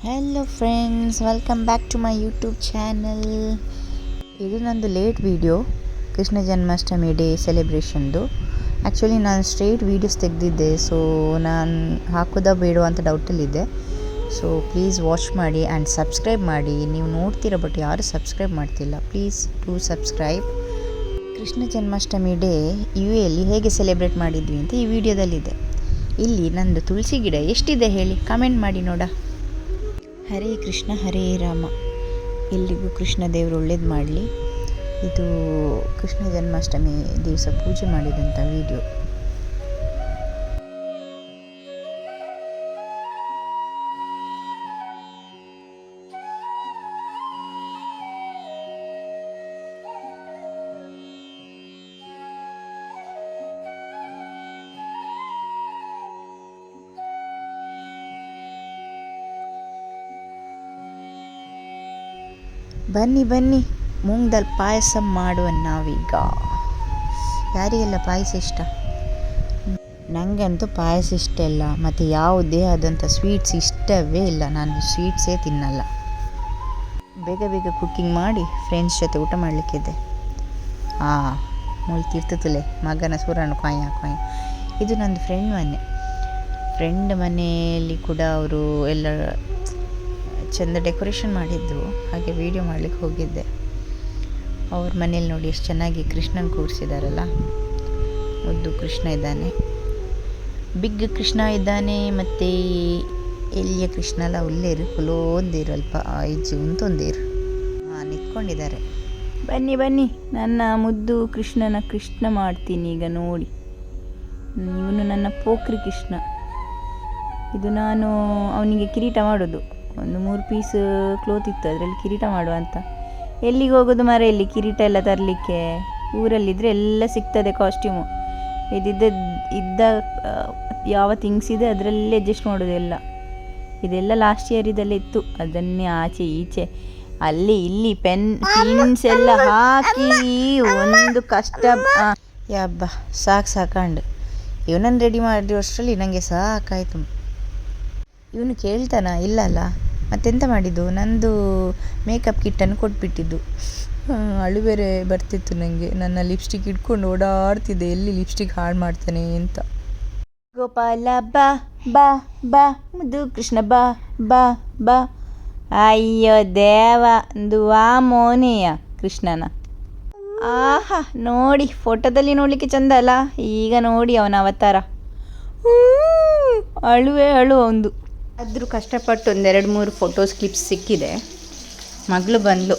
Hello friends, welcome back to my YouTube channel. ಇದು ನಂದು late video, Krishna Janmashtami day ಸೆಲೆಬ್ರೇಷನ್ದು. Actually ನಾನು ಸ್ಟ್ರೇಟ್ ವೀಡಿಯೋಸ್ ತೆಗೆದಿದ್ದೆ, ಸೊ ನಾನು ಹಾಕೋದಾ ಬೇಡೋ ಅಂತ ಡೌಟಲ್ಲಿದ್ದೆ. ಸೊ ಪ್ಲೀಸ್ ವಾಚ್ ಮಾಡಿ ಆ್ಯಂಡ್ ಸಬ್ಸ್ಕ್ರೈಬ್ ಮಾಡಿ. ನೀವು ನೋಡ್ತೀರ ಬಟ್ ಯಾರು ಸಬ್ಸ್ಕ್ರೈಬ್ ಮಾಡ್ತಿಲ್ಲ, please to subscribe. Krishna Janmashtami day UAಯಲ್ಲಿ ಹೇಗೆ ಸೆಲೆಬ್ರೇಟ್ ಮಾಡಿದ್ವಿ ಅಂತ ಈ ವಿಡಿಯೋದಲ್ಲಿದೆ. ಇಲ್ಲಿ ನಂದು ತುಳಸಿ ಗಿಡ ಎಷ್ಟಿದೆ ಹೇಳಿ, ಕಮೆಂಟ್ ಮಾಡಿ ನೋಡ. ಹರೇ ಕೃಷ್ಣ ಹರೇ ರಾಮ. ಎಲ್ಲಿಗೂ ಕೃಷ್ಣ ದೇವರು ಒಳ್ಳೇದು ಮಾಡಲಿ. ಇದು ಕೃಷ್ಣ ಜನ್ಮಾಷ್ಟಮಿ ದಿವಸ ಪೂಜೆ ಮಾಡಿದಂಥ ವಿಡಿಯೋ. ಬನ್ನಿ ಬನ್ನಿ, ಮೂಂಗ್ ದಾಲ್ ಪಾಯಸ ಮಾಡುವ ನಾವೀಗ. ಯಾರಿಗೆಲ್ಲ ಪಾಯಸ ಇಷ್ಟ? ನನಗಂತೂ ಪಾಯಸ ಇಷ್ಟ ಇಲ್ಲ, ಮತ್ತು ಯಾವುದೇ ಆದಂಥ ಸ್ವೀಟ್ಸ್ ಇಷ್ಟವೇ ಇಲ್ಲ. ನಾನು ಸ್ವೀಟ್ಸೇ ತಿನ್ನಲ್ಲ. ಬೇಗ ಬೇಗ ಕುಕ್ಕಿಂಗ್ ಮಾಡಿ ಫ್ರೆಂಡ್ಸ್ ಜೊತೆ ಊಟ ಮಾಡಲಿಕ್ಕಿದೆ. ಮುಳ್ತಿರ್ತತಲೆ ಮಗನ ಸೂರನ್ನು ಕೊಯ್ಯ. ಇದು ನಂದು ಫ್ರೆಂಡ್ ಮನೆಯಲ್ಲಿ ಕೂಡ ಅವರು ಎಲ್ಲ ಚೆಂದ ಡೆಕೋರೇಷನ್ ಮಾಡಿದ್ದು, ಹಾಗೆ ವಿಡಿಯೋ ಮಾಡಲಿಕ್ಕೆ ಹೋಗಿದ್ದೆ. ಅವ್ರ ಮನೇಲಿ ನೋಡಿ ಎಷ್ಟು ಚೆನ್ನಾಗಿ ಕೃಷ್ಣನ ಕೂರಿಸಿದಾರಲ್ಲ. ಮುದ್ದು ಕೃಷ್ಣ ಇದ್ದಾನೆ, ಬಿಗ್ ಕೃಷ್ಣ ಇದ್ದಾನೆ, ಮತ್ತು ಎಲ್ಲಿಯ ಕೃಷ್ಣ ಅಲ್ಲ, ಉಲ್ಲೇರು ಕುಲೋಂದಿರು ಅಲ್ಪ ಐಜು ಅಂತೊಂದಿರು ನಿಂತ್ಕೊಂಡಿದ್ದಾರೆ. ಬನ್ನಿ ಬನ್ನಿ, ನನ್ನ ಮುದ್ದು ಕೃಷ್ಣ ಮಾಡ್ತೀನಿ ಈಗ ನೋಡಿ. ಇವನು ನನ್ನ ಪೋಖ್ರಿ ಕೃಷ್ಣ. ಇದು ನಾನು ಅವನಿಗೆ ಕಿರೀಟ ಮಾಡೋದು. ಒಂದು 3 ಪೀಸ್ ಕ್ಲೋತ್ ಇತ್ತು, ಅದರಲ್ಲಿ ಕಿರೀಟ ಮಾಡುವ ಅಂತ. ಎಲ್ಲಿಗೆ ಹೋಗೋದು ಮರ, ಇಲ್ಲಿ ಕಿರೀಟ ಎಲ್ಲ ತರಲಿಕ್ಕೆ? ಊರಲ್ಲಿದ್ದರೆ ಎಲ್ಲ ಸಿಗ್ತದೆ ಕಾಸ್ಟ್ಯೂಮು. ಇದ್ದ ಯಾವ ಥಿಂಗ್ಸ್ ಇದೆ ಅದರಲ್ಲೇ ಅಡ್ಜಸ್ಟ್ ಮಾಡೋದು ಎಲ್ಲ. ಇದೆಲ್ಲ ಲಾಸ್ಟ್ ಇಯರ್ ಇದೆಲ್ಲ ಇತ್ತು, ಅದನ್ನೇ ಆಚೆ ಈಚೆ ಅಲ್ಲಿ ಇಲ್ಲಿ ಪಿನ್ಸ್ ಎಲ್ಲ ಹಾಕಿ ಒಂದು ಕಷ್ಟ. ಯಬ್ಬ ಸಾಕಂಡು ಇವನನ್ನು ರೆಡಿ ಮಾಡಿದ್ರು ಅಷ್ಟರಲ್ಲಿ ನನಗೆ ಸಾಕಾಯಿತು. ಇವನು ಕೇಳ್ತಾನ ಇಲ್ಲಲ್ಲ, ಮತ್ತೆಂತ ಮಾಡಿದ್ದು? ನಂದು ಮೇಕಪ್ ಕಿಟ್ಟನ್ನು ಕೊಟ್ಬಿಟ್ಟಿದ್ದು. ಅಳು ಬೇರೆ ಬರ್ತಿತ್ತು ನನಗೆ. ನನ್ನ ಲಿಪ್ಸ್ಟಿಕ್ ಇಟ್ಕೊಂಡು ಓಡಾಡ್ತಿದ್ದೆ, ಎಲ್ಲಿ ಲಿಪ್ಸ್ಟಿಕ್ ಹಾಳು ಮಾಡ್ತಾನೆ ಅಂತ. ಗೋಪಾಲ ಬಾ ಬಾ ಬಾ, ಮುದ್ದು ಕೃಷ್ಣ ಬಾ ಬಾ ಬಾ. ಅಯ್ಯೋ ದೇವ, ದುವಾ ಮೋನೆಯ ಕೃಷ್ಣನ. ಆಹಾ ನೋಡಿ, ಫೋಟೋದಲ್ಲಿ ನೋಡಲಿಕ್ಕೆ ಚಂದ ಅಲ್ಲ. ಈಗ ನೋಡಿ ಅವನ ಅವತಾರ. ಅಳು ಒಂದು. ಆದರೂ ಕಷ್ಟಪಟ್ಟು 2-3 ಫೋಟೋಸ್ ಕ್ಲಿಪ್ಸ್ ಸಿಕ್ಕಿದೆ. ಮಗಳು ಬಂದಳು,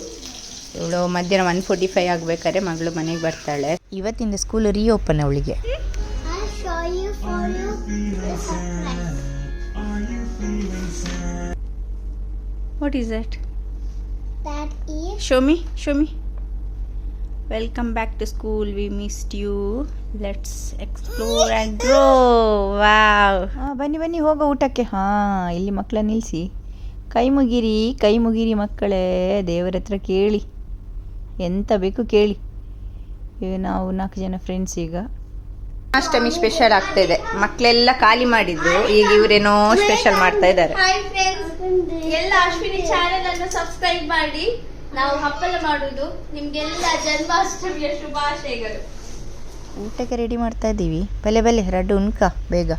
ಇವಳು ಮಧ್ಯಾಹ್ನ 1:45 ಆಗಬೇಕಾದ್ರೆ ಮಗಳು ಮನೆಗೆ ಬರ್ತಾಳೆ. ಇವತ್ತಿಂದ ಸ್ಕೂಲ್ ರೀಓಪನ್ ಅವಳಿಗೆ. What is that? Show me. Welcome back to school, we missed you. Let's explore and grow. Wow. ಬನ್ನಿ ಹೋಗೋ ಊಟಕ್ಕೆ. ಇಲ್ಲಿ ಮಕ್ಕಳನ್ನ ನಿಲ್ಲಿಸಿ ಕೈ ಮುಗಿರಿ ಮಕ್ಕಳೇ. ದೇವರ ಹತ್ರ ಕೇಳಿ, ಎಂತ ಬೇಕು ಕೇಳಿ. ನಾವು 4 ಜನ ಫ್ರೆಂಡ್ಸ್ ಈಗ ಅಷ್ಟಮಿ ಸ್ಪೆಷಲ್ ಆಗ್ತಾಯಿದೆ. ಮಕ್ಕಳೆಲ್ಲ ಖಾಲಿ ಮಾಡಿದ್ರು, ಈಗ ಇವರೇನೋ ಸ್ಪೆಷಲ್ ಮಾಡ್ತಾ ಇದ್ದಾರೆ. ಎಲ್ಲ ಅಶ್ವಿನಿ ಚಾನೆಲ್ ಅನ್ನು ಸಬ್ಸ್ಕ್ರೈಬ್ ಮಾಡಿ. ನಾವು ಹಪ್ಪಳ ಮಾಡುವುದು. ನಿಮ್ಗೆಲ್ಲ ಜನ್ಮಾಷ್ಟಮಿಯ ಶುಭಾಶಯಗಳು. ಊಟಕ್ಕೆ ರೆಡಿ ಮಾಡ್ತಾ ಇದ್ದೀವಿ. ಬಲೆ ರಡ್ಡು ಉಣ್ಕ ಬೇಗ.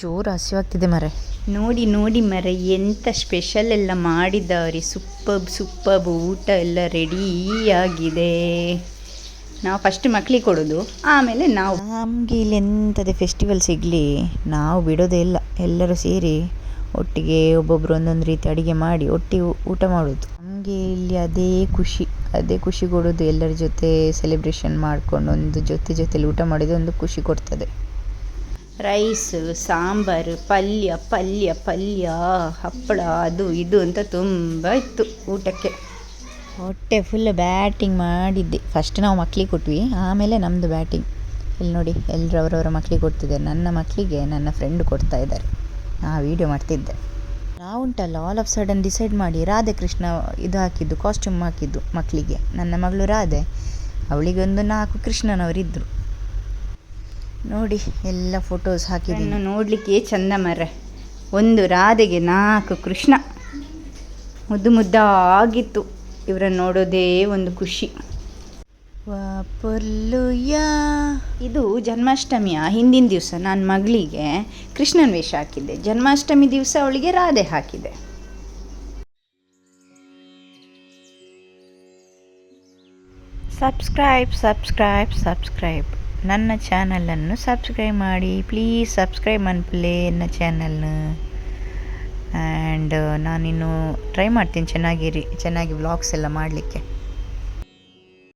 ಜೋರು ಹಸಿವಾಗ್ತಿದೆ ಮರೆ. ನೋಡಿ ಮರೆ, ಎಂತ ಸ್ಪೆಷಲ್ ಎಲ್ಲ ಮಾಡಿದ್ದಾರೆ. ಸೂಪರ್ಬ್ ಊಟ ಎಲ್ಲ ರೆಡಿಯಾಗಿದೆ. ನಾವು ಫಸ್ಟ್ ಮಕ್ಕಳಿಗೆ ಕೊಡೋದು, ಆಮೇಲೆ ನಾವು. ನಮಗೆ ಇಲ್ಲಿ ಎಂಥದೇ ಫೆಸ್ಟಿವಲ್ ಸಿಗಲಿ ನಾವು ಬಿಡೋದೇ ಇಲ್ಲ. ಎಲ್ಲರೂ ಸೇರಿ ಒಟ್ಟಿಗೆ ಒಬ್ಬೊಬ್ಬರು ಒಂದೊಂದು ರೀತಿ ಅಡುಗೆ ಮಾಡಿ ಒಟ್ಟಿಗೆ ಊಟ ಮಾಡೋದು. ನಮಗೆ ಇಲ್ಲಿ ಅದೇ ಖುಷಿ ಕೊಡೋದು. ಎಲ್ಲರ ಜೊತೆ ಸೆಲೆಬ್ರೇಷನ್ ಮಾಡ್ಕೊಂಡು ಒಂದು ಜೊತೆಲಿ ಊಟ ಮಾಡಿದ್ರೆ ಒಂದು ಖುಷಿ ಕೊಡ್ತದೆ. ರೈಸ್, ಸಾಂಬಾರು, ಪಲ್ಯ, ಹಪ್ಪಳ, ಅದು ಇದು ಅಂತ ತುಂಬ ಇತ್ತು ಊಟಕ್ಕೆ. ಹೊಟ್ಟೆ ಫುಲ್ ಬ್ಯಾಟಿಂಗ್ ಮಾಡಿದ್ದೆ. ಫಸ್ಟ್ ನಾವು ಮಕ್ಕಳಿಗೆ ಕೊಟ್ವಿ, ಆಮೇಲೆ ನಮ್ಮದು ಬ್ಯಾಟಿಂಗ್. ಇಲ್ಲಿ ನೋಡಿ, ಎಲ್ಲರೂ ಅವರವರ ಮಕ್ಕಳಿಗೆ ಕೊಡ್ತಿದ್ದಾರೆ. ನನ್ನ ಮಕ್ಕಳಿಗೆ ನನ್ನ ಫ್ರೆಂಡ್ ಕೊಡ್ತಾ ಇದ್ದಾರೆ. ವೀಡಿಯೋ ಮಾಡ್ತಿದ್ದೆ. ನಾವುಂಟಲ್ಲ ಆಲ್ ಆಫ್ ಸಡನ್ ಡಿಸೈಡ್ ಮಾಡಿ ರಾಧೆ ಕೃಷ್ಣ ಇದು ಹಾಕಿದ್ದು, ಕಾಸ್ಟ್ಯೂಮ್ ಹಾಕಿದ್ದು ಮಕ್ಕಳಿಗೆ. ನನ್ನ ಮಗಳು ರಾಧೆ, ಅವಳಿಗೆ ಒಂದು 4 ಕೃಷ್ಣನವರಿದ್ದರು. ನೋಡಿ ಎಲ್ಲ ಫೋಟೋಸ್ ಹಾಕಿದ್ದೀನಿ. ನೋಡಲಿಕ್ಕೆ ಚಂದ ಮರ್ರೆ. ಒಂದು ರಾಧೆಗೆ 4 ಕೃಷ್ಣ. ಮುದ್ದು ಮುದ್ದಾಗಿತ್ತು. ಇವರನ್ನು ನೋಡೋದೇ ಒಂದು ಖುಷಿ. ವಾಪೊಲ್ಲುಯ ಇದು ಜನ್ಮಾಷ್ಟಮಿಯ ಹಿಂದಿನ ದಿವಸ ನಾನು ಮಗಳಿಗೆ ಕೃಷ್ಣನ ವೇಷ ಹಾಕಿದ್ದೆ. ಜನ್ಮಾಷ್ಟಮಿ ದಿವಸ ಅವಳಿಗೆ ರಾಧೆ ಹಾಕಿದೆ. ಸಬ್ಸ್ಕ್ರೈಬ್ ನನ್ನ ಚಾನಲನ್ನು ಸಬ್ಸ್ಕ್ರೈಬ್ ಮಾಡಿ ಪ್ಲೀಸ್. ಸಬ್ಸ್ಕ್ರೈಬ್ ಮನ್ಪಲೆ ನನ್ನ ಚಾನಲ್ನ. ಆ್ಯಂಡ್ ನಾನಿನ್ನು ಟ್ರೈ ಮಾಡ್ತೀನಿ ಚೆನ್ನಾಗಿ ವ್ಲಾಗ್ಸ್ ಎಲ್ಲ ಮಾಡಲಿಕ್ಕೆ.